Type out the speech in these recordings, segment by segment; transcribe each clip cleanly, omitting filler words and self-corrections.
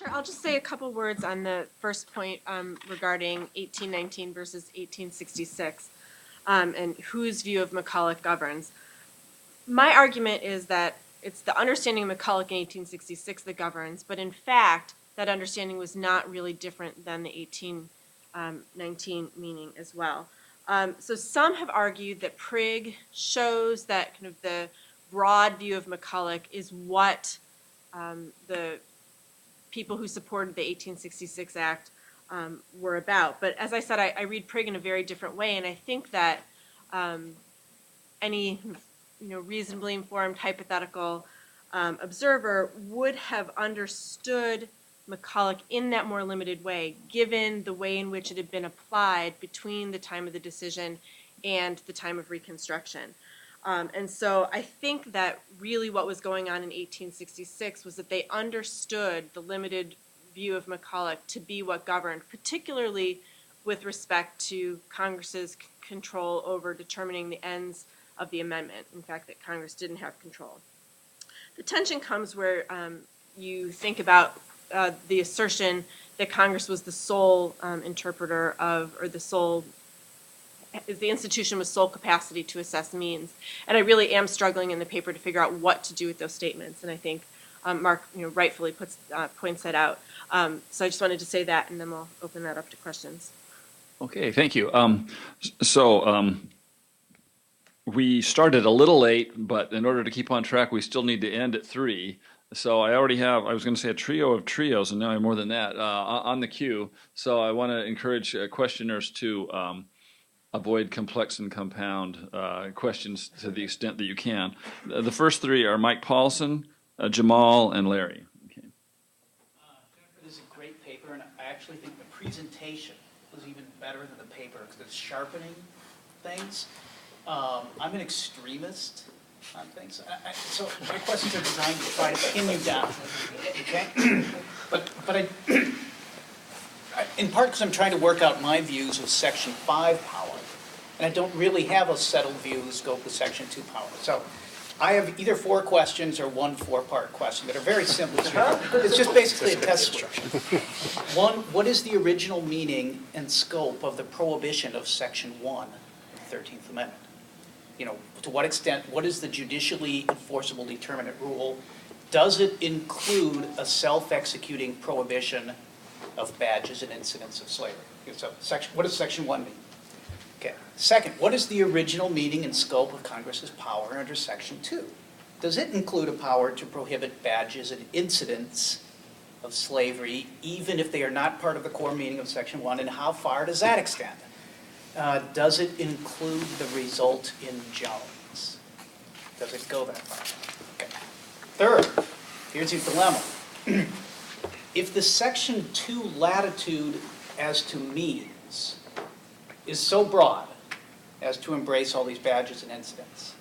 Sure, I'll just say a couple words on the first point regarding 1819 versus 1866 and whose view of McCulloch governs. My argument is that it's the understanding of McCulloch in 1866 that governs, but in fact, that understanding was not really different than the 1819 meaning as well. So some have argued that Prigg shows that kind of the broad view of McCulloch is what the people who supported the 1866 Act were about. But as I said, I read Prigg in a very different way, and I think that any reasonably informed hypothetical observer would have understood McCulloch in that more limited way, given the way in which it had been applied between the time of the decision and the time of Reconstruction. And so I think that really what was going on in 1866 was that they understood the limited view of McCulloch to be what governed, particularly with respect to Congress's control over determining the ends of the amendment, in fact, that Congress didn't have control. The tension comes where you think about the assertion that Congress was the sole interpreter of, or the institution with sole capacity to assess means. And I really am struggling in the paper to figure out what to do with those statements. And I think Mark rightfully points that out. So I just wanted to say that, and then we'll open that up to questions. Okay, thank you. We started a little late, but in order to keep on track, we still need to end at 3. So I already have, I was going to say a trio of trios, and now I have more than that on the queue. So I want to encourage questioners to avoid complex and compound questions to the extent that you can. The first 3 are Mike Paulson, Jamal, and Larry. Okay. Jennifer, this is a great paper, and I actually think the presentation was even better than the paper because it's sharpening things. I'm an extremist on things, so my questions are designed to try to pin you down, okay? But in part because I'm trying to work out my views of Section 5 power, and I don't really have a settled view of the scope of Section 2 power. So I have either 4 questions or one 4-part question that are very simple. It's just basically a test switch. 1, what is the original meaning and scope of the prohibition of Section 1 of the 13th Amendment? To what extent, what is the judicially enforceable determinate rule? Does it include a self-executing prohibition of badges and incidents of slavery? So what does Section 1 mean? Okay. Second, what is the original meaning and scope of Congress's power under Section 2? Does it include a power to prohibit badges and incidents of slavery, even if they are not part of the core meaning of Section 1, and how far does that extend? Does it include the result in Jones? Does it go that far? Okay. Third, here's your dilemma. If the Section 2 latitude as to means is so broad as to embrace all these badges and incidents,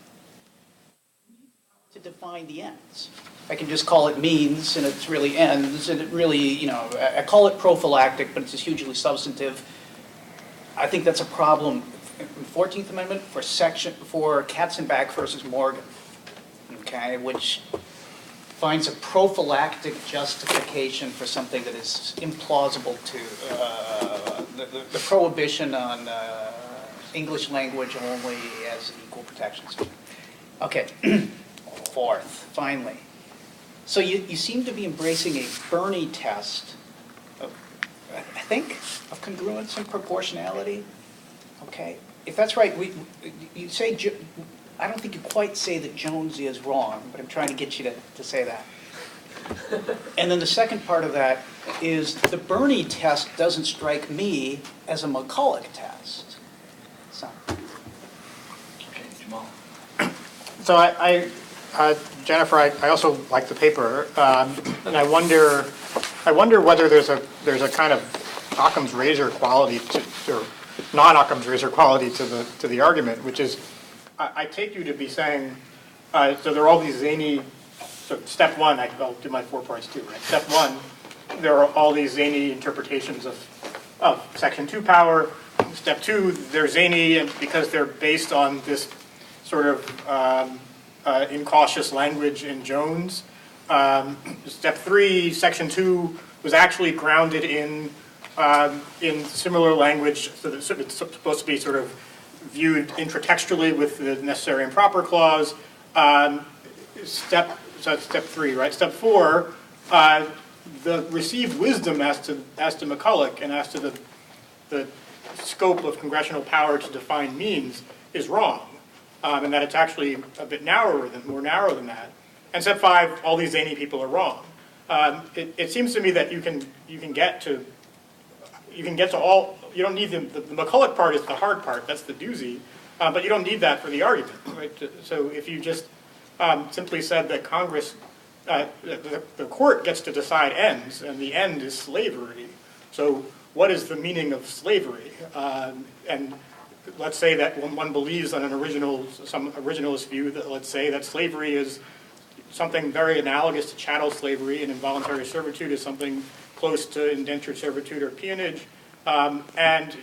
to define the ends. I can just call it means, and it's really ends, and it really, I call it prophylactic, but it's just hugely substantive. I think that's a problem in the 14th Amendment for Katzenbach versus Morgan, okay, which finds a prophylactic justification for something that is implausible to the prohibition on English language only as an equal protection system. Okay, 4th, finally. So you seem to be embracing a Burney test I think, of congruence and proportionality. Okay, if that's right, you say, I don't think you quite say that Jones is wrong, but I'm trying to get you to say that. And then the second part of that is the Burney test doesn't strike me as a McCulloch test. So. Okay, Jamal. So Jennifer, I also like the paper, and I wonder whether there's a kind of Occam's razor quality or non-Occam's razor quality to the argument, which is I take you to be saying so there are all these zany. So step 1, I'll do my 4 parts too, right? Step 1, there are all these zany interpretations of Section 2 power. Step 2, they're zany because they're based on this sort of incautious language in Jones. Step 3, Section 2 was actually grounded in similar language, so that it's supposed to be sort of viewed intratextually with the necessary and proper clause. So that's step 3, right? Step 4, the received wisdom as to McCulloch and as to the scope of congressional power to define means is wrong, and that it's actually a bit more narrow than that. And step 5, all these zany people are wrong. It seems to me that you can get to all. You don't need the McCulloch part is the hard part. That's the doozy, but you don't need that for the argument, right? So if you just simply said that Congress, the court gets to decide ends, and the end is slavery. So what is the meaning of slavery? And let's say that one believes on some originalist view that let's say that slavery is something very analogous to chattel slavery, and involuntary servitude is something close to indentured servitude or peonage, and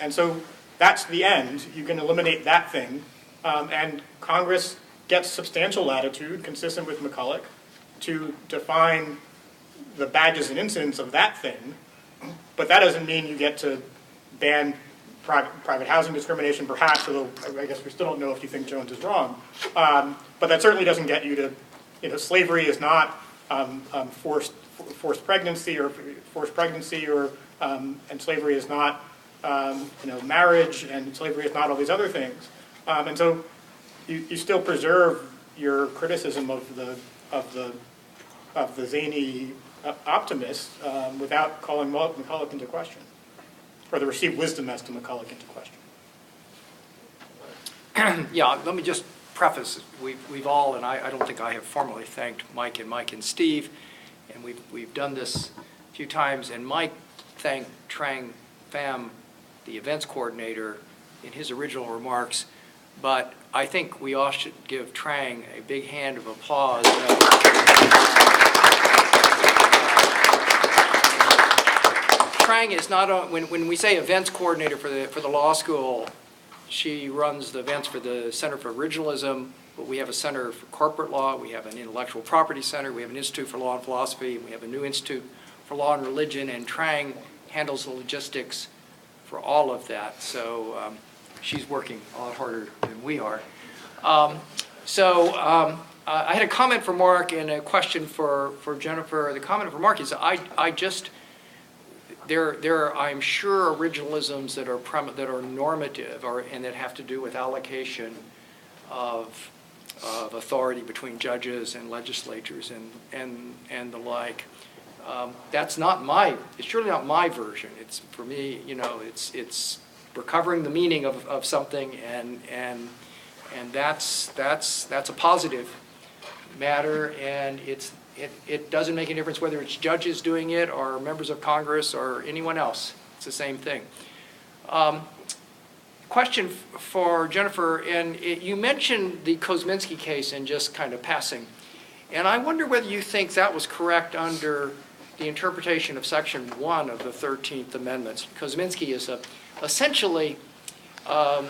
so that's the end. You can eliminate that thing, and Congress gets substantial latitude, consistent with McCulloch, to define the badges and incidents of that thing. But that doesn't mean you get to ban private housing discrimination, perhaps, although I guess we still don't know if you think Jones is wrong. But that certainly doesn't get you to, slavery is not forced pregnancy, and slavery is not, marriage, and slavery is not all these other things. And so you still preserve your criticism of the zany optimist without calling McCulloch into question, or the received wisdom as to McCulloch into question. Yeah, let me just preface, we've all, and I don't think I have formally thanked Mike and Steve, and we've done this a few times, and Mike thanked Trang Pham, the events coordinator, in his original remarks, but I think we all should give Trang a big hand of applause. Trang is not, when we say events coordinator for the law school, she runs the events for the Center for Originalism, but we have a Center for Corporate Law, we have an Intellectual Property Center, we have an Institute for Law and Philosophy, we have a new Institute for Law and Religion, and Trang handles the logistics for all of that. So she's working a lot harder than we are. I had a comment for Mark and a question for Jennifer. The comment for Mark is there are, I'm sure, originalisms that are normative and that have to do with allocation of authority between judges and legislatures and the like. That's not it's surely not my version. It's, for me, it's recovering the meaning of something, and that's a positive matter, and it doesn't make any difference whether it's judges doing it or members of Congress or anyone else. It's the same thing. Question for Jennifer, and you mentioned the Kosminski case in just kind of passing, and I wonder whether you think that was correct under the interpretation of Section 1 of the 13th Amendment. Kosminski is essentially a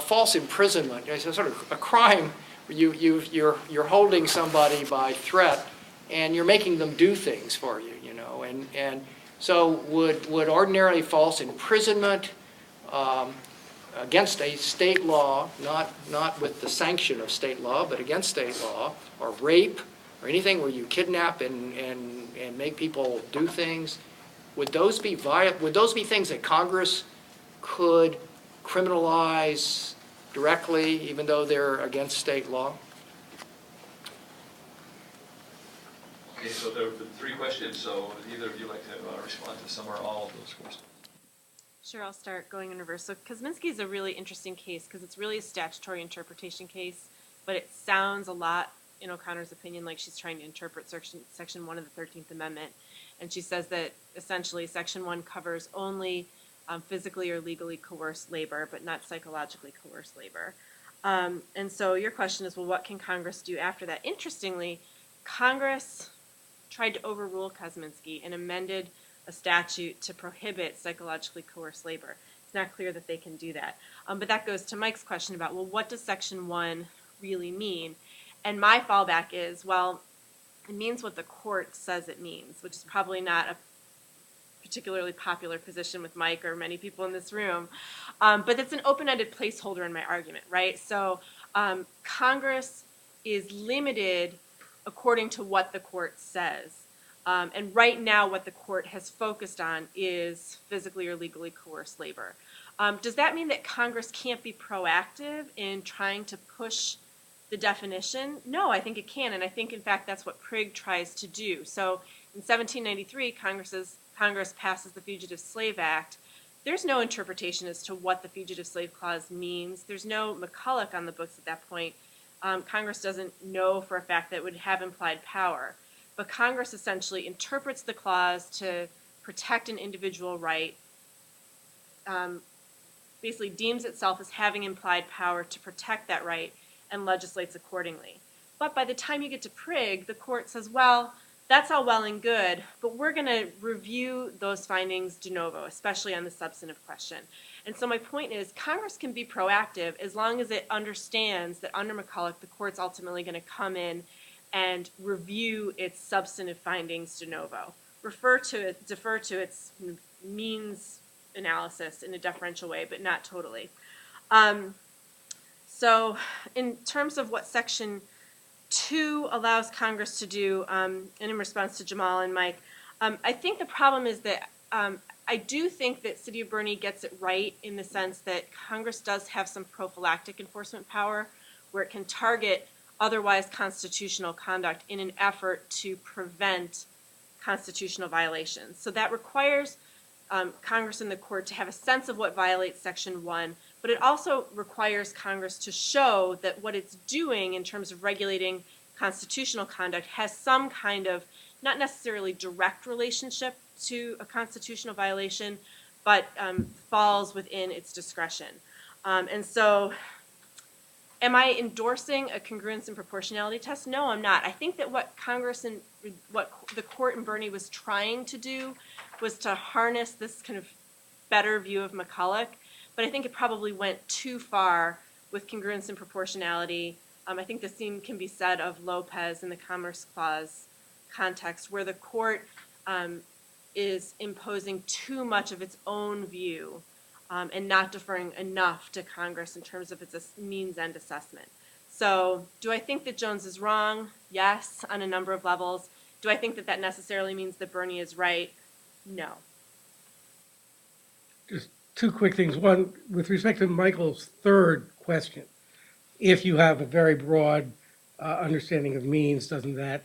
false imprisonment. It's a sort of a crime. You're holding somebody by threat, and you're making them do things for you, and so would ordinarily false imprisonment against a state law, not with the sanction of state law, but against state law, or rape, or anything where you kidnap and make people do things, would those be things that Congress could criminalize directly, even though they're against state law? Okay, so there are 3 questions, so either of you like to respond to some or all of those questions? Sure, I'll start going in reverse. So Kosminski is a really interesting case because it's really a statutory interpretation case, but it sounds a lot, in O'Connor's opinion, like she's trying to interpret Section 1 of the 13th Amendment. And she says that essentially Section 1 covers only physically or legally coerced labor, but not psychologically coerced labor. And so your question is, well, what can Congress do after that? Interestingly, Congress tried to overrule Kosminski and amended a statute to prohibit psychologically coerced labor. It's not clear that they can do that. But that goes to Mike's question about, well, what does Section 1 really mean? And my fallback is, well, It means what the court says it means, which is probably not a particularly popular position with Mike or many people in this room. But it's an open-ended placeholder in my argument, right? So Congress is limited according to what the court says. And right now what the court has focused on is physically or legally coerced labor. Does that mean that Congress can't be proactive in trying to push the definition? No, I think it can, and I think, in fact, that's what Prigg tries to do. So in 1793, Congress passes the Fugitive Slave Act. There's no interpretation as to what the Fugitive Slave Clause means. There's no McCulloch on the books at that point. Congress doesn't know for a fact that it would have implied power. But Congress essentially interprets the clause to protect an individual right, basically deems itself as having implied power to protect that right, and legislates accordingly. But by the time you get to Prigg, the court says, well, that's all well and good, but we're going to review those findings de novo, especially on the substantive question. And so my point is, Congress can be proactive as long as it understands that under McCulloch, the court's ultimately going to come in and review its substantive findings de novo. Defer to its means analysis in a deferential way, but not totally. So in terms of what Section 2 allows Congress to do, and in response to Jamal and Mike, I think the problem is that I do think that City of Bernie gets it right in the sense that Congress does have some prophylactic enforcement power where it can target otherwise constitutional conduct in an effort to prevent constitutional violations. So that requires Congress and the court to have a sense of what violates Section 1, but it also requires Congress to show that what it's doing in terms of regulating constitutional conduct has some kind of, not necessarily direct relationship to a constitutional violation, but falls within its discretion. And so, am I endorsing a congruence and proportionality test? No, I'm not. I think that what Congress and what the court in Bernie was trying to do was to harness this kind of better view of McCulloch, but I think it probably went too far with congruence and proportionality. I think the same can be said of Lopez in the Commerce Clause context, where the court is imposing too much of its own view and not deferring enough to Congress in terms of its means-end assessment. So do I think that Jones is wrong? Yes, on a number of levels. Do I think that that necessarily means that Bernie is right? No. Just two quick things. One, with respect to Michael's third question, if you have a very broad understanding of means, doesn't that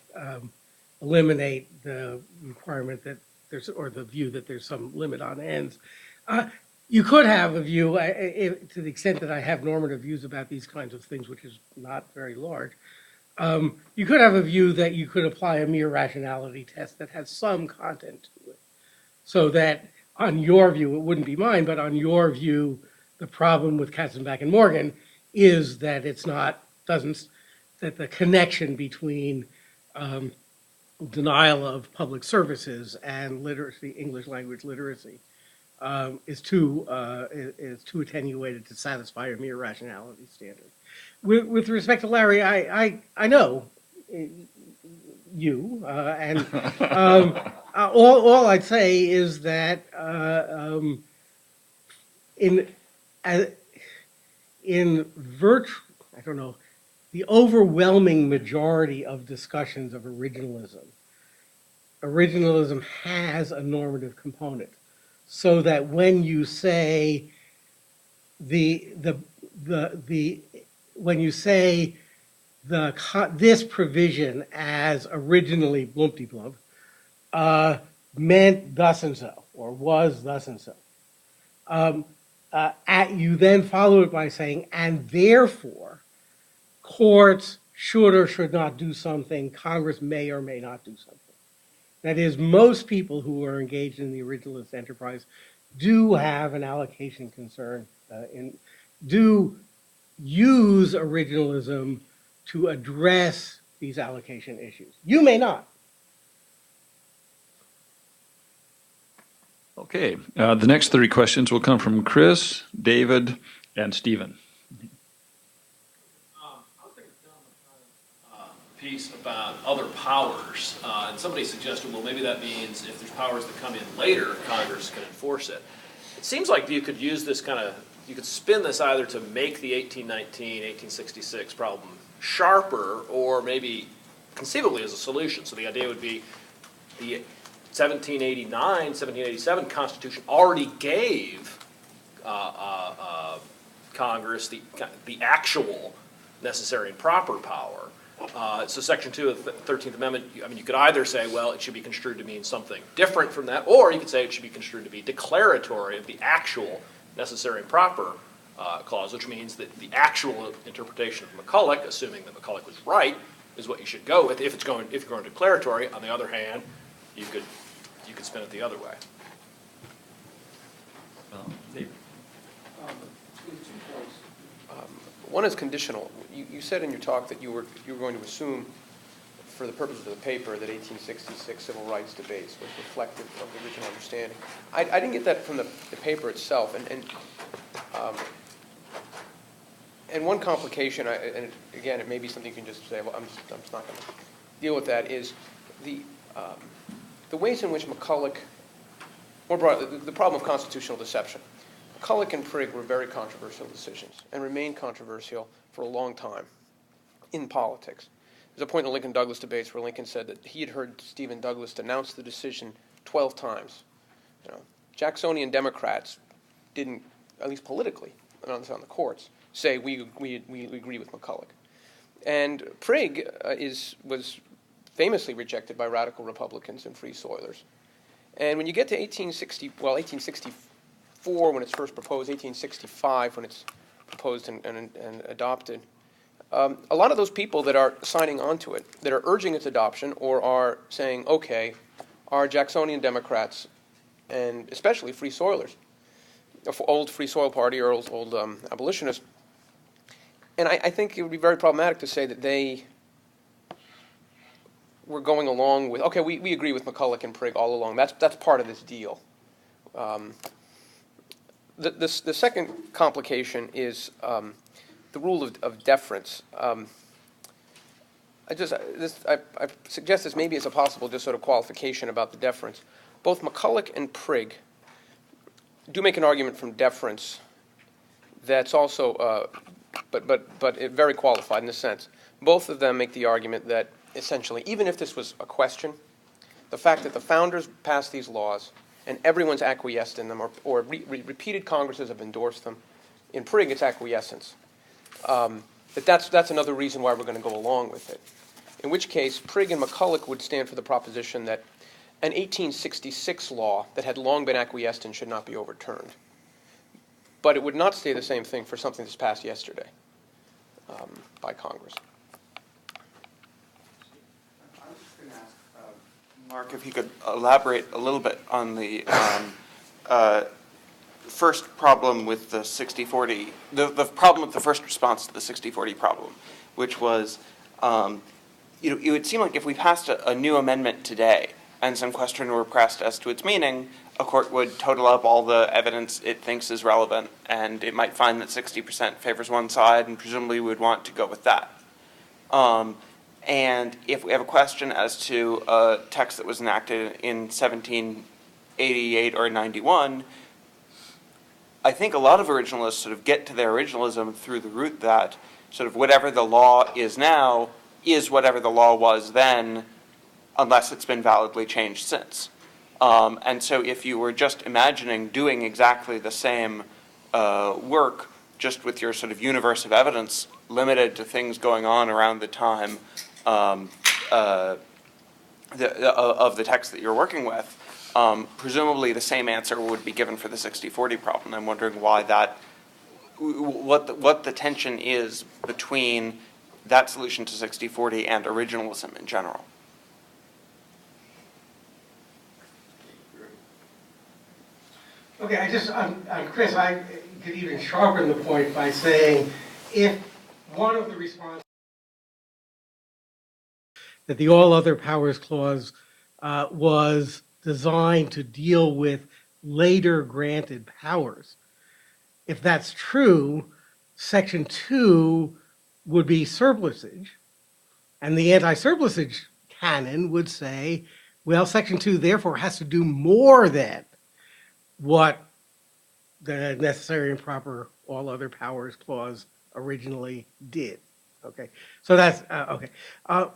eliminate the requirement that there's, or the view that there's some limit on ends? You could have a view, to the extent that I have normative views about these kinds of things, which is not very large, you could have a view that you could apply a mere rationality test that has some content to it. So that, on your view, it wouldn't be mine, but on your view, the problem with Katzenbach and Morgan is that it's not, that the connection between denial of public services and literacy, English language literacy, is too attenuated to satisfy a mere rationality standard. With respect to Larry, I know you, and all I'd say is that in I don't know, the overwhelming majority of discussions of originalism has a normative component, so that when you say this provision as originally blumpty-blump meant thus and so, or was thus and so, you then follow it by saying, and therefore, courts should or should not do something, Congress may or may not do something. That is, most people who are engaged in the originalist enterprise do have an allocation concern, do use originalism to address these allocation issues. You may not. Okay, the next 3 questions will come from Chris, David, and Stephen. piece about other powers, and somebody suggested, well, maybe that means if there's powers that come in later, Congress can enforce it. It seems like you could use this you could spin this either to make the 1819, 1866 problem sharper, or maybe conceivably as a solution. So the idea would be the 1789, 1787 Constitution already gave Congress the actual necessary and proper power. So Section 2 of the 13th Amendment, you could either say, well, it should be construed to mean something different from that, or you could say it should be construed to be declaratory of the actual necessary and proper clause, which means that the actual interpretation of McCulloch, assuming that McCulloch was right, is what you should go with if you're going declaratory. On the other hand, you could spin it the other way. Dave? One is conditional. You said in your talk that you were going to assume, for the purposes of the paper, that 1866 civil rights debates was reflective of the original understanding. I didn't get that from the paper itself, and one complication, and again, it may be something you can just say, well, I'm just not going to deal with that, is the ways in which McCulloch, more broadly, the problem of constitutional deception. McCulloch and Prigg were very controversial decisions and remained controversial for a long time in politics. There's a point in the Lincoln-Douglas debates where Lincoln said that he had heard Stephen Douglas denounce the decision 12 times. Jacksonian Democrats didn't, at least politically, and on the courts, say we agree with McCulloch. And Prigg was famously rejected by radical Republicans and Free Soilers. And when you get to 1864 when it's first proposed, 1865 when it's proposed and adopted, a lot of those people that are signing on to it, that are urging its adoption or are saying, okay, are Jacksonian Democrats and especially Free Soilers, old Free Soil Party or old abolitionists. And I think it would be very problematic to say that they were going along with, okay, we agree with McCulloch and Prigg all along. That's part of this deal. The second complication is the rule of deference. I suggest this maybe as a possible just sort of qualification about the deference. Both McCulloch and Prigg do make an argument from deference that's also, but very qualified in this sense. Both of them make the argument that essentially, even if this was a question, the fact that the founders passed these laws and everyone's acquiesced in them, or repeated Congresses have endorsed them, in Prigg it's acquiescence. That's another reason why we're going to go along with it. In which case, Prigg and McCulloch would stand for the proposition that an 1866 law that had long been acquiesced in should not be overturned. But it would not say the same thing for something that's passed yesterday by Congress. I was just going to ask Mark if he could elaborate a little bit on the first problem with the 60-40, the problem with the first response to the 60-40 problem, which was, it would seem like if we passed a new amendment today and some question were pressed as to its meaning, a court would total up all the evidence it thinks is relevant, and it might find that 60% favors one side, and presumably would want to go with that. And if we have a question as to a text that was enacted in 1788 or 91, I think a lot of originalists sort of get to their originalism through the route that sort of whatever the law is now is whatever the law was then, unless it's been validly changed since. And so if you were just imagining doing exactly the same work, just with your sort of universe of evidence limited to things going on around the time of the text that you're working with, presumably the same answer would be given for the 60-40 problem. I'm wondering why what the tension is between that solution to 60-40 and originalism in general. Okay, Chris, I could even sharpen the point by saying if one of the responses that the All Other Powers Clause was designed to deal with later granted powers, if that's true, Section 2 would be surplusage, And the anti-surplusage canon would say, well, Section 2 therefore has to do more than what the necessary and proper all other powers clause originally did. Okay, so that's okay.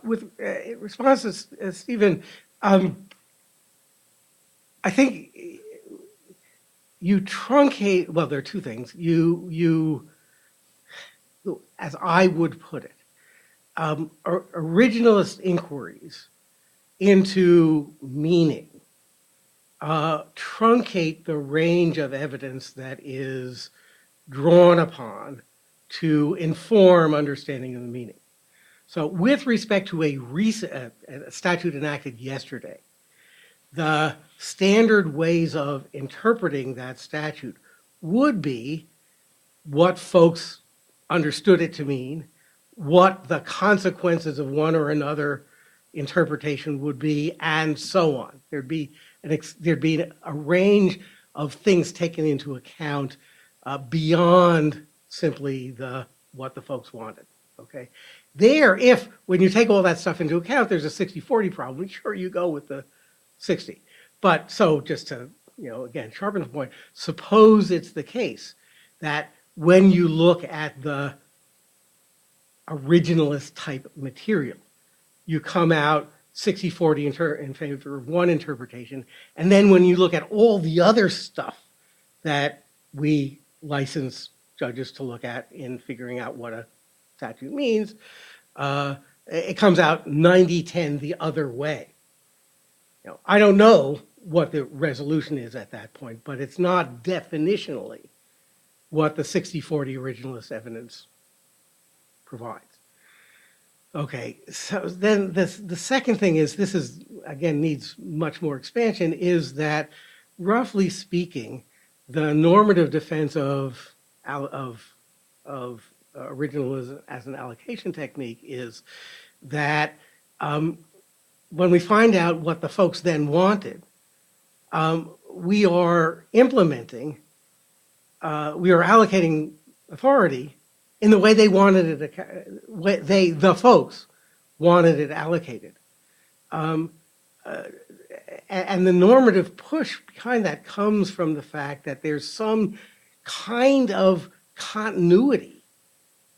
With in response to Stephen, I think you truncate. Well, there are two things. As I would put it, originalist inquiries into meaning truncate the range of evidence that is drawn upon to inform understanding of the meaning. So with respect to a statute enacted yesterday, the standard ways of interpreting that statute would be what folks understood it to mean, what the consequences of one or another interpretation would be, and so on. There'd be a range of things taken into account beyond simply what the folks wanted. Okay, if when you take all that stuff into account, there's a 60-40 problem. Sure, you go with the 60. But so just to again sharpen the point, suppose it's the case that when you look at the originalist type material, you come out 60-40 in favor of one interpretation, and then when you look at all the other stuff that we license judges to look at in figuring out what a statute means, it comes out 90-10 the other way. I don't know what the resolution is at that point, but it's not definitionally what the 60-40 originalist evidence provides. Okay, so then the second thing is, this is, again, needs much more expansion, is that, roughly speaking, the normative defense of originalism as an allocation technique is that when we find out what the folks then wanted, we are implementing, we are allocating authority in the way they wanted it, the folks wanted it allocated. And the normative push behind that comes from the fact that there's some kind of continuity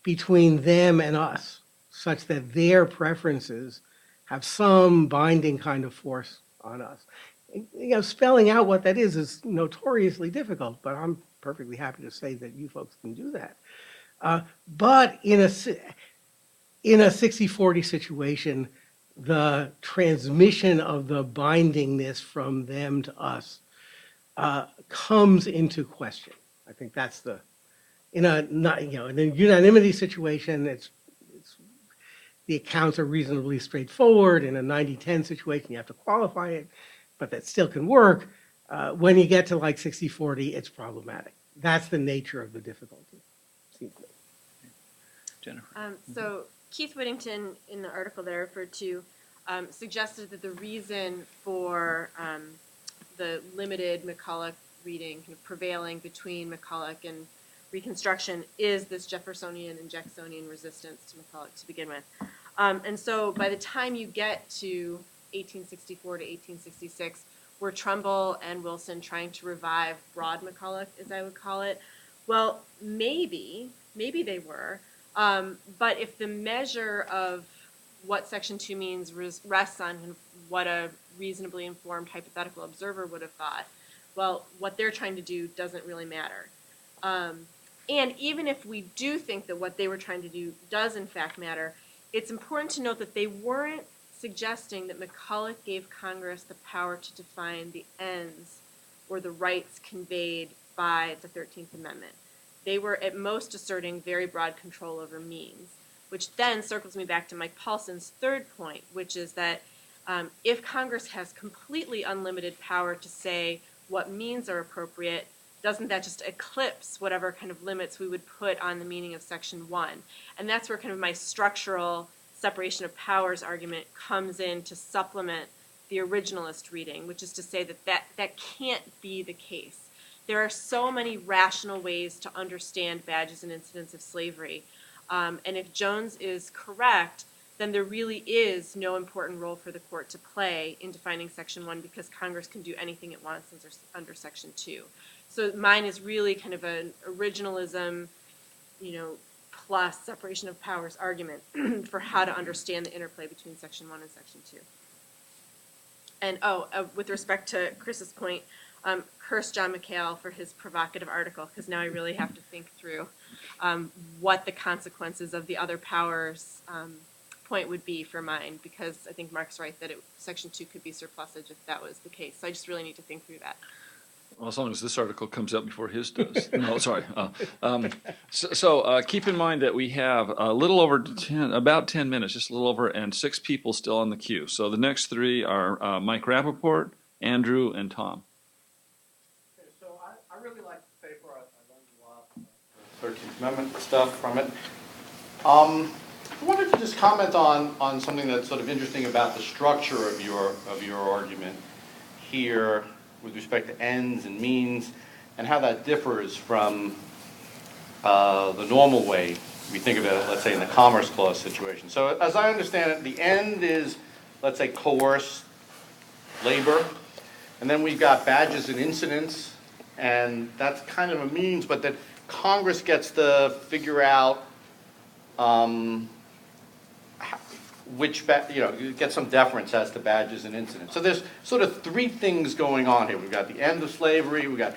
between them and us, such that their preferences have some binding kind of force on us. Spelling out what that is notoriously difficult, but I'm perfectly happy to say that you folks can do that. But in a 60-40 situation, the transmission of the bindingness from them to us comes into question. I think that's in a unanimity situation, the accounts are reasonably straightforward. In a 90-10 situation, you have to qualify it, but that still can work. When you get to like 60-40, it's problematic. That's the nature of the difficulty. Jennifer. So Keith Whittington, in the article that I referred to, suggested that the reason for the limited McCulloch reading kind of prevailing between McCulloch and Reconstruction is this Jeffersonian and Jacksonian resistance to McCulloch to begin with. And so by the time you get to 1864 to 1866, were Trumbull and Wilson trying to revive broad McCulloch, as I would call it? Well, maybe they were. But if the measure of what Section 2 means rests on what a reasonably informed hypothetical observer would have thought, well, what they're trying to do doesn't really matter. And even if we do think that what they were trying to do does in fact matter, it's important to note that they weren't suggesting that McCulloch gave Congress the power to define the ends or the rights conveyed by the 13th Amendment. They were at most asserting very broad control over means, which then circles me back to Mike Paulson's third point, which is that if Congress has completely unlimited power to say what means are appropriate, doesn't that just eclipse whatever kind of limits we would put on the meaning of Section 1? And that's where kind of my structural separation of powers argument comes in to supplement the originalist reading, which is to say that can't be the case. There are so many rational ways to understand badges and incidents of slavery. And if Jones is correct, then there really is no important role for the court to play in defining Section 1 because Congress can do anything it wants under Section 2. So mine is really kind of an originalism, plus separation of powers argument for how to understand the interplay between Section 1 and Section 2. And with respect to Chris's point, curse John McHale for his provocative article, because now I really have to think through what the consequences of the other powers point would be for mine, because I think Mark's right that Section 2 could be surplusage if that was the case. So I just really need to think through that. Well, as long as this article comes out before his does. No, sorry. So keep in mind that we have a little over about 10 minutes, just a little over, and 6 people still on the queue. So the next 3 are Mike Rappaport, Andrew, and Tom. Okay, so I really like the paper. I learned a lot of 13th Amendment stuff from it. I wanted to just comment on something that's sort of interesting about the structure of your argument here with respect to ends and means, and how that differs from the normal way we think of it, let's say, in the Commerce Clause situation. So as I understand it, the end is, let's say, coerced labor, and then we've got badges and incidents, and that's kind of a means, but that Congress gets to figure out you get some deference as to badges and incidents. So there's sort of 3 things going on here. We've got the end of slavery, we've got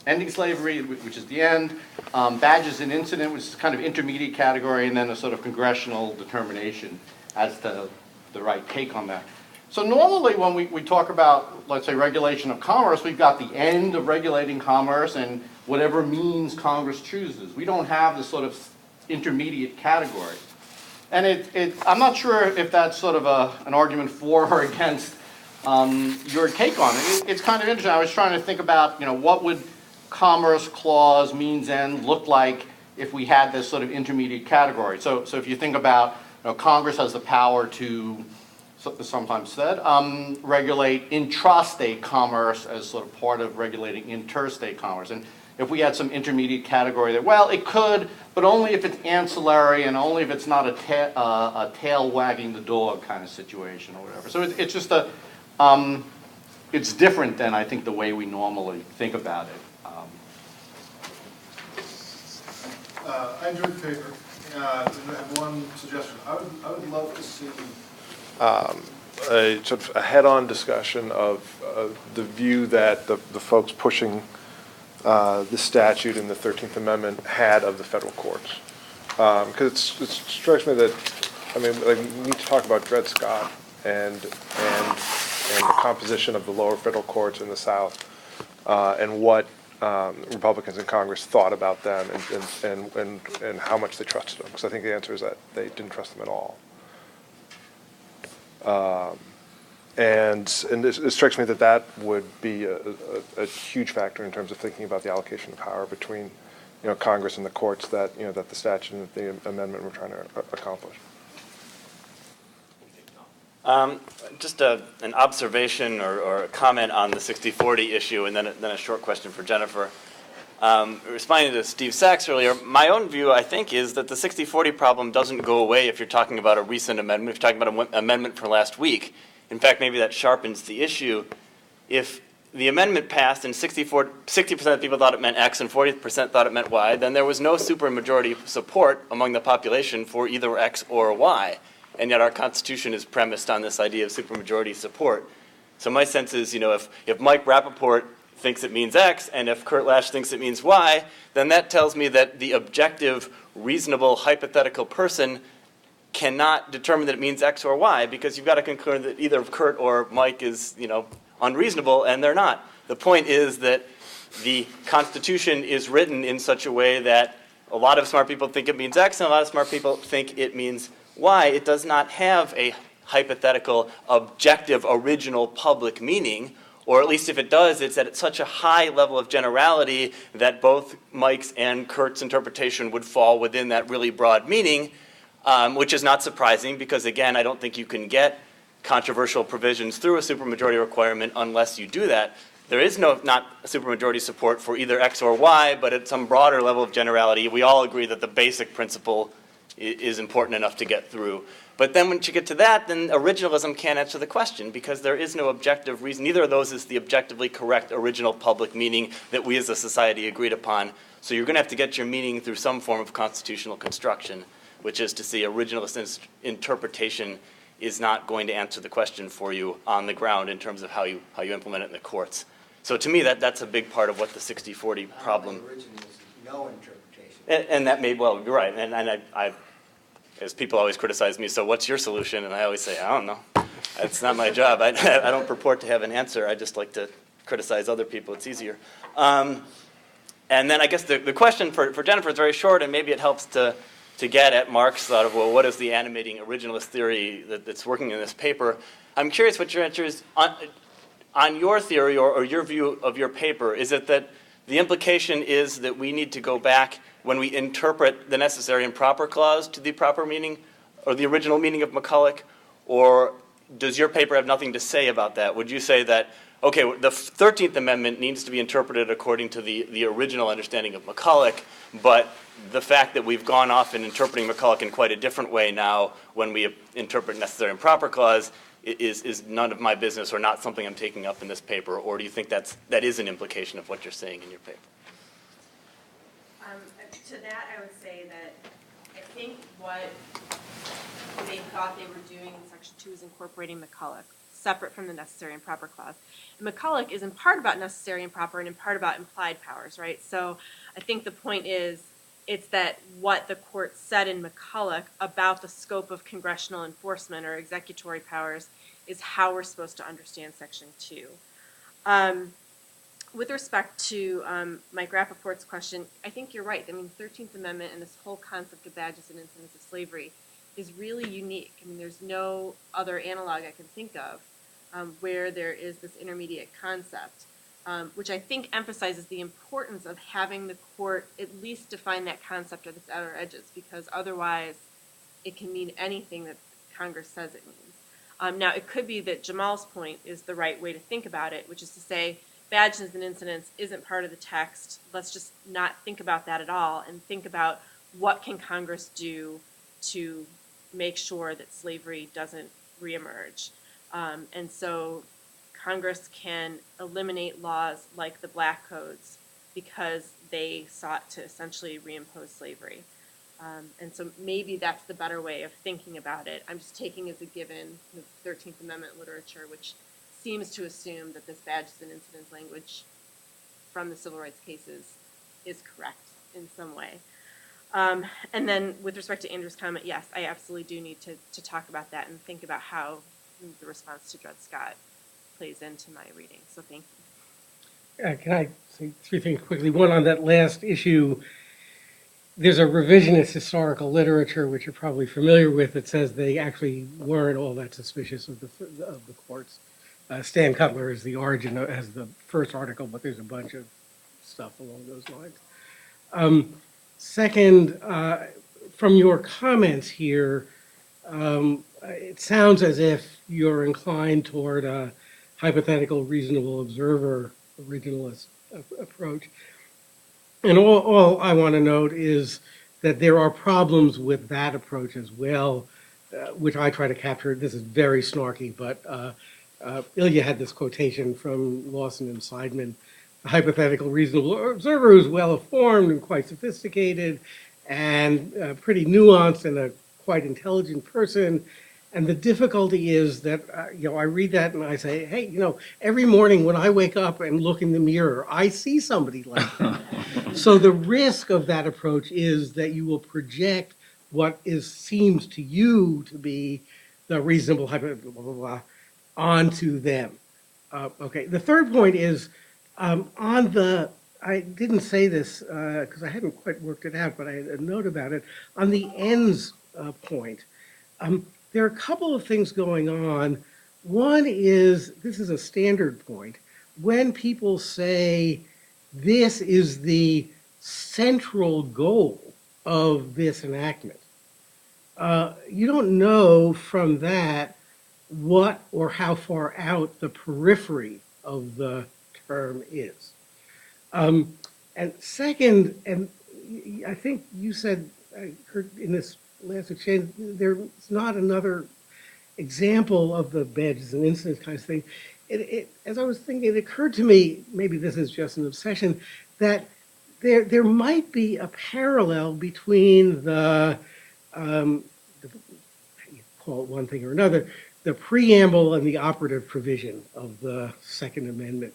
ending slavery, which is the end, badges and incident, which is kind of intermediate category, and then a sort of congressional determination as to the right take on that. So normally when we talk about, let's say, regulation of commerce, we've got the end of regulating commerce and whatever means Congress chooses. We don't have this sort of intermediate category. And I'm not sure if that's sort of an argument for or against your take on it. It's kind of interesting. I was trying to think about, what would Commerce Clause means end look like if we had this sort of intermediate category. So if you think about, Congress has the power to, sometimes said, regulate intrastate commerce as sort of part of regulating interstate commerce. And if we had some intermediate category that, well, it could, but only if it's ancillary and only if it's not a tail wagging the dog kind of situation or whatever. So it's just it's different than I think the way we normally think about it. I enjoyed the paper, and I have one suggestion. I would love to see a sort of a head-on discussion of the view that the folks pushing the statute in the 13th Amendment had of the federal courts. Because it strikes me that, we need to talk about Dred Scott and the composition of the lower federal courts in the South, and what Republicans in Congress thought about them and how much they trusted them. Because I think the answer is that they didn't trust them at all. And it strikes me that would be a huge factor in terms of thinking about the allocation of power between, Congress and the courts that, that the statute and the amendment were trying to accomplish. Just an observation or a comment on the 60-40 issue, and then a short question for Jennifer. Responding to Steve Sachs earlier, my own view, I think, is that the 60-40 problem doesn't go away if you're talking about a recent amendment, if you're talking about an amendment from last week. In fact, maybe that sharpens the issue. If the amendment passed and 60% of people thought it meant X and 40% thought it meant Y, then there was no supermajority support among the population for either X or Y. And yet our Constitution is premised on this idea of supermajority support. So my sense is, if Mike Rappaport thinks it means X and if Kurt Lash thinks it means Y, then that tells me that the objective, reasonable, hypothetical person cannot determine that it means X or Y, because you've got to conclude that either Kurt or Mike is, unreasonable, and they're not. The point is that the Constitution is written in such a way that a lot of smart people think it means X and a lot of smart people think it means Y. It does not have a hypothetical, objective, original public meaning, or at least if it does, it's at such a high level of generality that both Mike's and Kurt's interpretation would fall within that really broad meaning, which is not surprising because, again, I don't think you can get controversial provisions through a supermajority requirement unless you do that. There is not supermajority support for either X or Y, but at some broader level of generality, we all agree that the basic principle is important enough to get through. But then once you get to that, then originalism can't answer the question because there is no objective reason. Neither of those is the objectively correct original public meaning that we as a society agreed upon. So you're going to have to get your meaning through some form of constitutional construction, which is to say originalist interpretation is not going to answer the question for you on the ground in terms of how you implement it in the courts. So to me, that's a big part of what the 60-40 problem. No interpretation. And that may well be right. And I, as people always criticize me, so what's your solution? And I always say, I don't know. That's not my job. I don't purport to have an answer. I just like to criticize other people. It's easier. And then I guess the question for Jennifer is very short, and maybe it helps to get at Mark's thought of, well, what is the animating originalist theory that's working in this paper? I'm curious what your answer is on your theory or your view of your paper. Is it that the implication is that we need to go back when we interpret the necessary and proper clause to the proper meaning or the original meaning of McCulloch? Or does your paper have nothing to say about that? Would you say that, okay, the 13th Amendment needs to be interpreted according to the original understanding of McCulloch, but the fact that we've gone off in interpreting McCulloch in quite a different way now when we interpret necessary and proper clause is none of my business or not something I'm taking up in this paper? Or do you think that is an implication of what you're saying in your paper? To that, I would say that I think what they thought they were doing in Section 2 is incorporating McCulloch, separate from the necessary and proper clause. And McCulloch is in part about necessary and proper and in part about implied powers, right? So I think the point is it's that what the court said in McCulloch about the scope of congressional enforcement or executory powers is how we're supposed to understand Section 2. With respect to Mike Rappaport's question, I think you're right. I mean, 13th Amendment and this whole concept of badges and incidents of slavery is really unique. I mean, there's no other analog I can think of where there is this intermediate concept, which I think emphasizes the importance of having the court at least define that concept at its outer edges, because otherwise it can mean anything that Congress says it means. Now, it could be that Jamal's point is the right way to think about it, which is to say, badges and incidents isn't part of the text. Let's just not think about that at all and think about what can Congress do to make sure that slavery doesn't reemerge. And so Congress can eliminate laws like the Black Codes because they sought to essentially reimpose slavery. And so maybe that's the better way of thinking about it. I'm just taking as a given the 13th Amendment literature, which seems to assume that this badges and incidents language from the civil rights cases is correct in some way. And then with respect to Andrew's comment, yes, I absolutely do need to talk about that and think about how the response to Dred Scott plays into my reading. So thank you. Can I say three things quickly? One, on that last issue, there's a revisionist historical literature, which you're probably familiar with, that says they actually weren't all that suspicious of the courts. Stan Cutler is the origin, as the first article, but there's a bunch of stuff along those lines. Second, from your comments here, it sounds as if you're inclined toward a hypothetical reasonable observer originalist approach. And all I want to note is that there are problems with that approach as well, which I try to capture. This is very snarky, but Ilya had this quotation from Lawson and Seidman: "The hypothetical reasonable observer who's well-informed and quite sophisticated and pretty nuanced and a quite intelligent person." And the difficulty is that, I read that and I say, hey, every morning when I wake up and look in the mirror, I see somebody like that. So the risk of that approach is that you will project what seems to you to be the reasonable hypothetical, blah, blah, blah, onto them. Okay, the third point is I didn't say this because I hadn't quite worked it out, but I had a note about it. On the ends point, there are a couple of things going on. One is, this is a standard point, when people say this is the central goal of this enactment, you don't know from that what or how far out the periphery of the term is. And second, and I think you said, I heard in this last exchange, there's not another example of the badges and incidents kind of thing. As I was thinking, it occurred to me, maybe this is just an obsession, that there might be a parallel between you call it one thing or another, the preamble and the operative provision of the Second Amendment.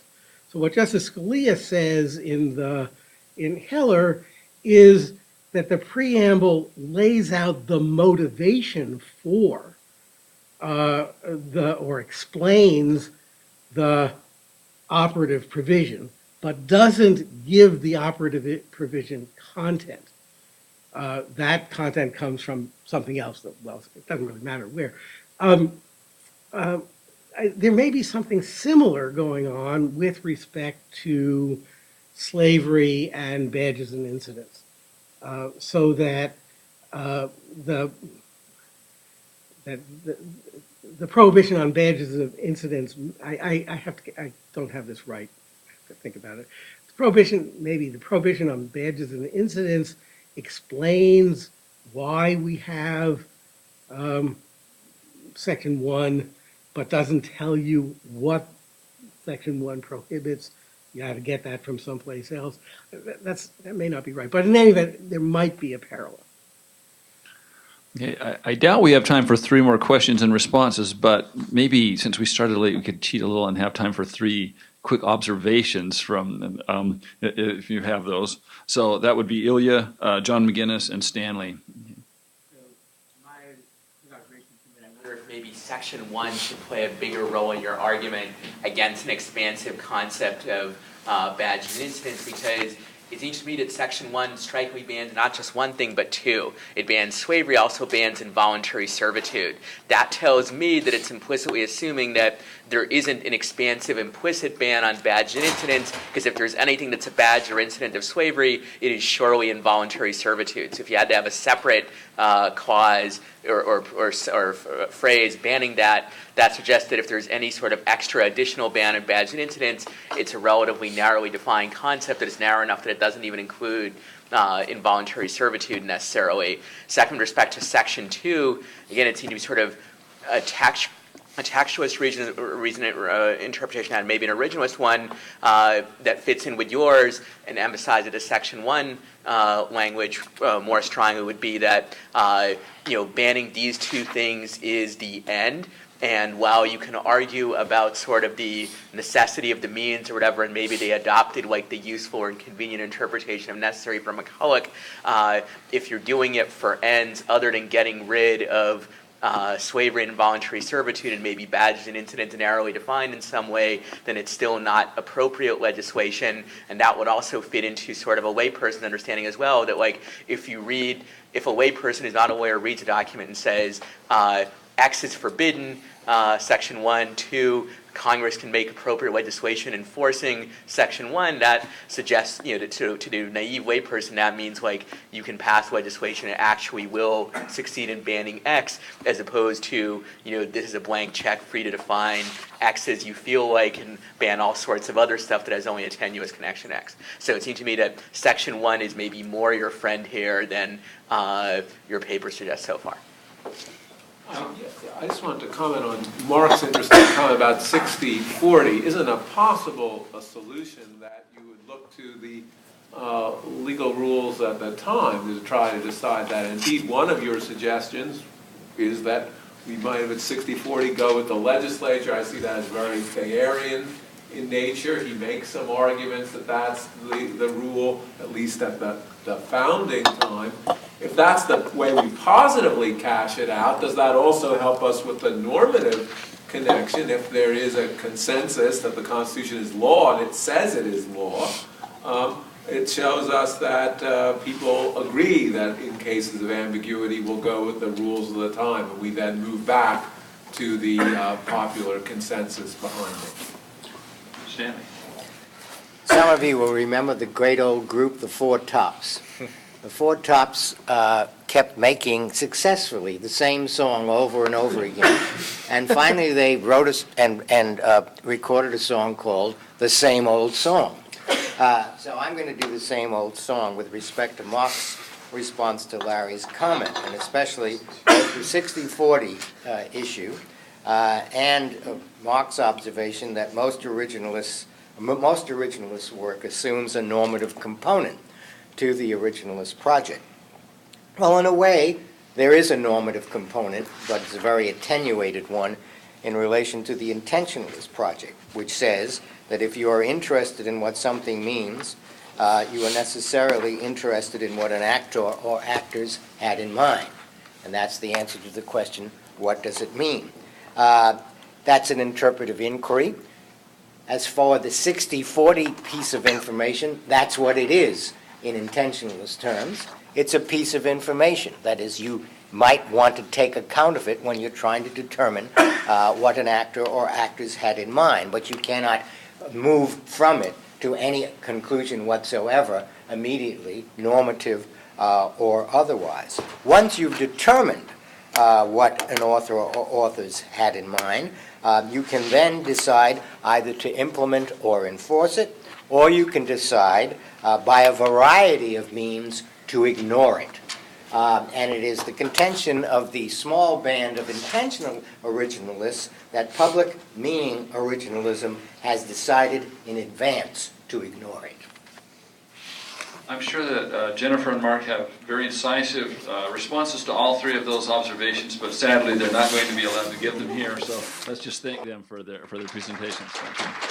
So what Justice Scalia says in Heller is that the preamble lays out the motivation for or explains the operative provision, but doesn't give the operative provision content. That content comes from something else that, well, it doesn't really matter where. There may be something similar going on with respect to slavery and badges and incidents, so that the prohibition on badges and incidents, I don't have this right. I have to think about it. The prohibition on badges and incidents explains why we have Section 1, but doesn't tell you what Section 1 prohibits. You have to get that from someplace else. That may not be right, but in any event, there might be a parallel. Okay, I doubt we have time for 3 more questions and responses, but maybe since we started late, we could cheat a little and have time for 3 quick observations from, if you have those. So that would be Ilya, John McGinnis, and Stanley. I wonder if maybe Section 1 should play a bigger role in your argument against an expansive concept of badges and incidents, because it seems to me that Section 1 strikingly bans not just one thing, but 2. It bans slavery, also bans involuntary servitude. That tells me that it's implicitly assuming that there isn't an expansive implicit ban on badges and incidents, because if there's anything that's a badge or incident of slavery, it is surely involuntary servitude. So if you had to have a separate clause or phrase banning that, that suggests that if there's any sort of extra additional ban on badges and incidents, it's a relatively narrowly defined concept that is narrow enough that it doesn't even include involuntary servitude necessarily. Second, with respect to Section 2, again, it seemed to be sort of a textualist interpretation and maybe an originalist one that fits in with yours, and emphasize that the Section 1 language more strongly would be that banning these 2 things is the end. And while you can argue about sort of the necessity of the means or whatever, and maybe they adopted like the useful or convenient interpretation of necessary from McCulloch, if you're doing it for ends other than getting rid of slavery and involuntary servitude and maybe badges and incidents narrowly defined in some way, then it's still not appropriate legislation. And that would also fit into sort of a layperson understanding as well, that like if a layperson who's not a lawyer reads a document and says X is forbidden, Section 1, 2, Congress can make appropriate legislation enforcing Section 1, that suggests, to the naive layperson, that means like you can pass legislation that actually will succeed in banning X, as opposed to, this is a blank check free to define X as you feel like and ban all sorts of other stuff that has only a tenuous connection to X. So it seems to me that Section 1 is maybe more your friend here than your paper suggests so far. I just wanted to comment on Mark's interesting comment about 60-40. Isn't it possible a solution that you would look to the legal rules at the time to try to decide that? Indeed, one of your suggestions is that we might have at 60-40 go with the legislature. I see that as very Thayerian in nature. He makes some arguments that that's the rule, at least at the founding time. If that's the way we positively cash it out, does that also help us with the normative connection? If there is a consensus that the Constitution is law and it says it is law, it shows us that people agree that in cases of ambiguity we'll go with the rules of the time, and we then move back to the popular consensus behind it. Stanley. Some of you will remember the great old group, the Four Tops. The Four Tops kept making successfully the same song over and over again. And finally they wrote and recorded a song called The Same Old Song. So I'm going to do the same old song with respect to Mark's response to Larry's comment, and especially both the 60/40 issue and Mark's observation that most originalist work assumes a normative component to the originalist project. Well, in a way, there is a normative component, but it's a very attenuated one in relation to the intentionalist project, which says that if you are interested in what something means, you are necessarily interested in what an actor or actors had in mind. And that's the answer to the question, what does it mean? That's an interpretive inquiry. As for the 60/40 piece of information, that's what it is in intentionalist terms. It's a piece of information. That is, you might want to take account of it when you're trying to determine what an actor or actors had in mind, but you cannot move from it to any conclusion whatsoever immediately, normative or otherwise. Once you've determined what an author or authors had in mind, you can then decide either to implement or enforce it, or you can decide by a variety of means to ignore it. And it is the contention of the small band of intentional originalists that public meaning originalism has decided in advance to ignore it. I'm sure that Jennifer and Mark have very incisive responses to all three of those observations, but sadly they're not going to be allowed to give them here, so let's just thank them for their presentations. Thank you.